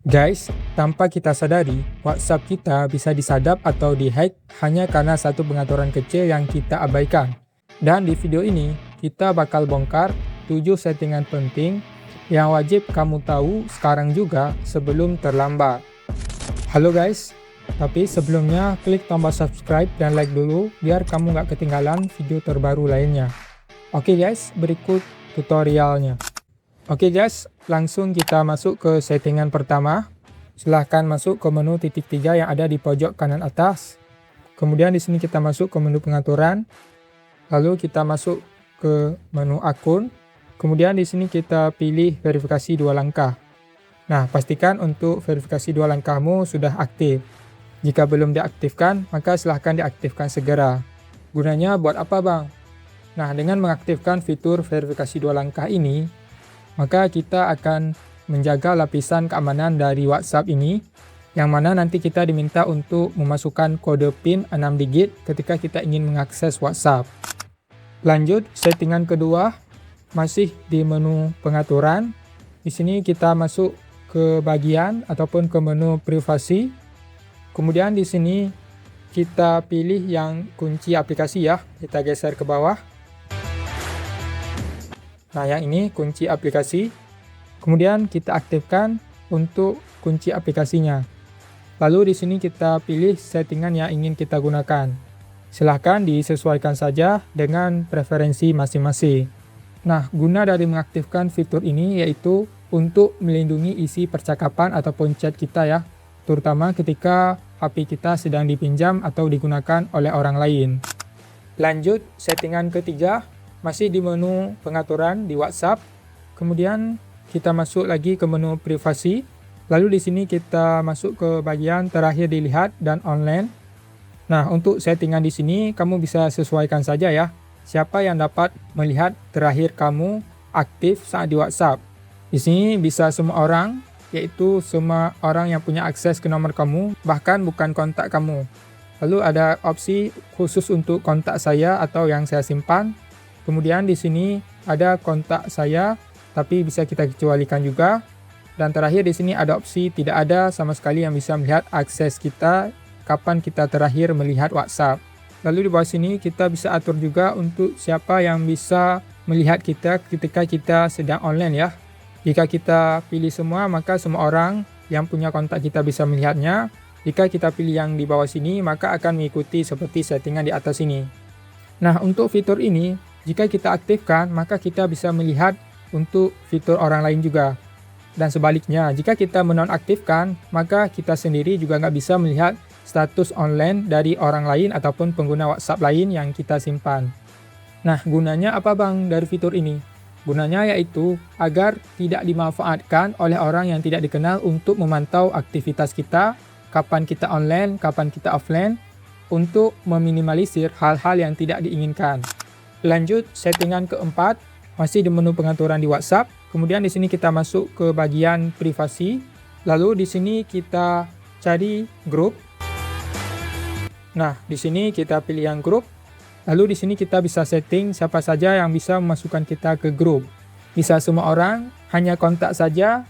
Guys, tanpa kita sadari, WhatsApp kita bisa disadap atau dihack hanya karena satu pengaturan kecil yang kita abaikan. Dan di video ini, kita bakal bongkar 7 settingan penting yang wajib kamu tahu sekarang juga sebelum terlambat. Halo guys, tapi sebelumnya klik tombol subscribe dan like dulu biar kamu nggak ketinggalan video terbaru lainnya. Oke guys, berikut tutorialnya. Oke guys, langsung kita masuk ke settingan pertama. Silahkan masuk ke menu titik 3 yang ada di pojok kanan atas. Kemudian di sini kita masuk ke menu pengaturan. Lalu kita masuk ke menu akun. Kemudian di sini kita pilih verifikasi 2 langkah. Nah, pastikan untuk verifikasi 2 langkahmu sudah aktif. Jika belum diaktifkan, maka silahkan diaktifkan segera. Gunanya buat apa bang? Nah, dengan mengaktifkan fitur verifikasi 2 langkah ini, maka kita akan menjaga lapisan keamanan dari WhatsApp ini, yang mana nanti kita diminta untuk memasukkan kode PIN 6 digit ketika kita ingin mengakses WhatsApp. Lanjut, settingan kedua, masih di menu pengaturan. Di sini kita masuk ke bagian ataupun ke menu privasi. Kemudian di sini kita pilih yang kunci aplikasi ya, kita geser ke bawah. Nah, yang ini kunci aplikasi. Kemudian kita aktifkan untuk kunci aplikasinya. Lalu di sini kita pilih settingan yang ingin kita gunakan. Silahkan disesuaikan saja dengan preferensi masing-masing. Nah, guna dari mengaktifkan fitur ini yaitu untuk melindungi isi percakapan ataupun chat kita ya, terutama ketika HP kita sedang dipinjam atau digunakan oleh orang lain. Lanjut, settingan ketiga. Masih di menu pengaturan di WhatsApp. Kemudian kita masuk lagi ke menu privasi. Lalu di sini kita masuk ke bagian terakhir dilihat dan online. Nah, untuk settingan di sini kamu bisa sesuaikan saja ya. Siapa yang dapat melihat terakhir kamu aktif saat di WhatsApp. Di sini bisa semua orang, yaitu semua orang yang punya akses ke nomor kamu, bahkan bukan kontak kamu. Lalu ada opsi khusus untuk kontak saya atau yang saya simpan. Kemudian di sini ada kontak saya, tapi bisa kita kecualikan juga. Dan terakhir di sini ada opsi tidak ada sama sekali yang bisa melihat akses kita kapan kita terakhir melihat WhatsApp. Lalu di bawah sini kita bisa atur juga untuk siapa yang bisa melihat kita ketika kita sedang online ya. Jika kita pilih semua, maka semua orang yang punya kontak kita bisa melihatnya. Jika kita pilih yang di bawah sini, maka akan mengikuti seperti settingan di atas ini. Nah, untuk fitur ini, jika kita aktifkan, maka kita bisa melihat untuk fitur orang lain juga. Dan sebaliknya, jika kita menonaktifkan, maka kita sendiri juga nggak bisa melihat status online dari orang lain ataupun pengguna WhatsApp lain yang kita simpan. Nah, gunanya apa bang dari fitur ini? Gunanya yaitu agar tidak dimanfaatkan oleh orang yang tidak dikenal untuk memantau aktivitas kita, kapan kita online, kapan kita offline, untuk meminimalisir hal-hal yang tidak diinginkan. Lanjut, settingan keempat, masih di menu pengaturan di WhatsApp. Kemudian di sini kita masuk ke bagian privasi. Lalu di sini kita cari grup. Nah, di sini kita pilih yang grup. Lalu di sini kita bisa setting siapa saja yang bisa memasukkan kita ke grup. Bisa semua orang, hanya kontak saja,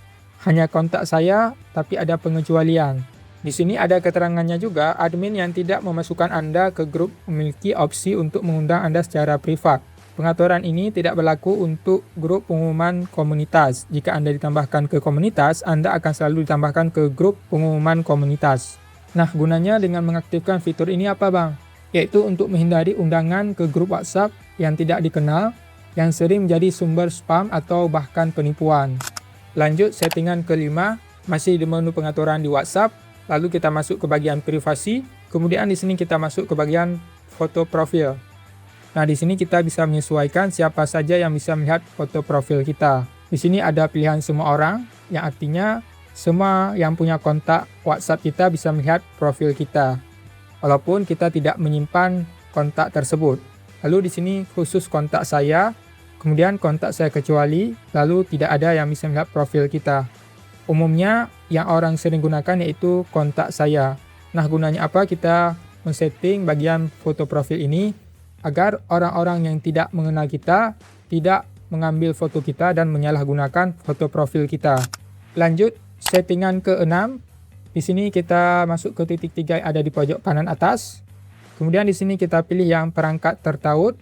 hanya kontak saya, tapi ada pengecualian. Di sini ada keterangannya juga, admin yang tidak memasukkan Anda ke grup memiliki opsi untuk mengundang Anda secara privat. Pengaturan ini tidak berlaku untuk grup pengumuman komunitas. Jika Anda ditambahkan ke komunitas, Anda akan selalu ditambahkan ke grup pengumuman komunitas. Nah, gunanya dengan mengaktifkan fitur ini apa bang? Yaitu untuk menghindari undangan ke grup WhatsApp yang tidak dikenal, yang sering menjadi sumber spam atau bahkan penipuan. Lanjut, settingan kelima, masih di menu pengaturan di WhatsApp. Lalu kita masuk ke bagian privasi, kemudian di sini kita masuk ke bagian foto profil. Nah, di sini kita bisa menyesuaikan siapa saja yang bisa melihat foto profil kita. Di sini ada pilihan semua orang, yang artinya semua yang punya kontak WhatsApp kita bisa melihat profil kita, walaupun kita tidak menyimpan kontak tersebut. Lalu di sini khusus kontak saya, kemudian kontak saya kecuali, lalu tidak ada yang bisa melihat profil kita. Umumnya yang orang sering gunakan yaitu kontak saya. Nah, gunanya apa? Kita men-setting bagian foto profil ini agar orang-orang yang tidak mengenal kita tidak mengambil foto kita dan menyalahgunakan foto profil kita. Lanjut, settingan ke-6. Di sini kita masuk ke titik 3 yang ada di pojok kanan atas. Kemudian di sini kita pilih yang perangkat tertaut.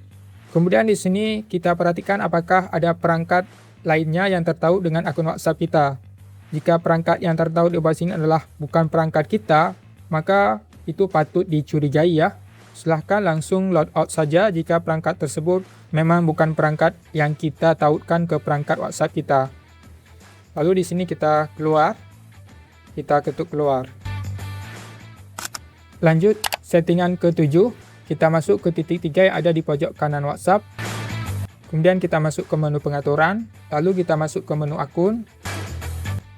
Kemudian di sini kita perhatikan apakah ada perangkat lainnya yang tertaut dengan akun WhatsApp kita. Jika perangkat yang tertaut di bawah sini adalah bukan perangkat kita, maka itu patut dicurigai ya. Silahkan langsung logout saja jika perangkat tersebut memang bukan perangkat yang kita tautkan ke perangkat WhatsApp kita. Lalu di sini kita keluar. Kita ketuk keluar. Lanjut, settingan ke-7. Kita masuk ke titik 3 yang ada di pojok kanan WhatsApp. Kemudian kita masuk ke menu pengaturan. Lalu kita masuk ke menu akun.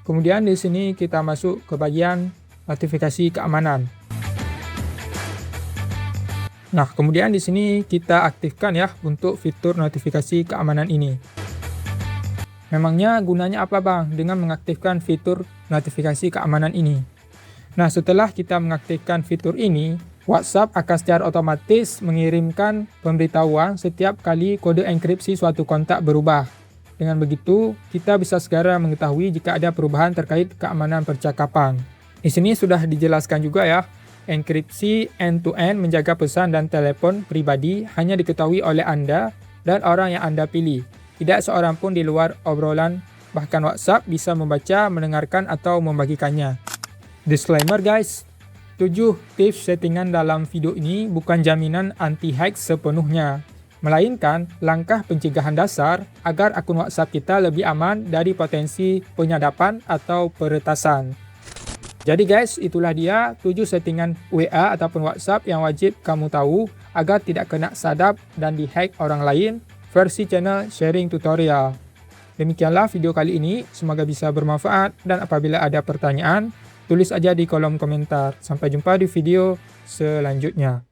Kemudian di sini kita masuk ke bagian notifikasi keamanan. Nah, kemudian di sini kita aktifkan ya untuk fitur notifikasi keamanan ini. Memangnya gunanya apa bang dengan mengaktifkan fitur notifikasi keamanan ini? Nah, setelah kita mengaktifkan fitur ini, WhatsApp akan secara otomatis mengirimkan pemberitahuan setiap kali kode enkripsi suatu kontak berubah. Dengan begitu, kita bisa segera mengetahui jika ada perubahan terkait keamanan percakapan. Di sini sudah dijelaskan juga ya, enkripsi end-to-end menjaga pesan dan telepon pribadi hanya diketahui oleh Anda dan orang yang Anda pilih. Tidak seorang pun di luar obrolan, bahkan WhatsApp bisa membaca, mendengarkan, atau membagikannya. Disclaimer guys, 7 tips settingan dalam video ini bukan jaminan anti-hack sepenuhnya, melainkan langkah pencegahan dasar agar akun WhatsApp kita lebih aman dari potensi penyadapan atau peretasan. Jadi guys, itulah dia 7 settingan WA ataupun WhatsApp yang wajib kamu tahu agar tidak kena sadap dan dihack orang lain versi channel sharing tutorial. Demikianlah video kali ini, semoga bisa bermanfaat dan apabila ada pertanyaan, tulis aja di kolom komentar. Sampai jumpa di video selanjutnya.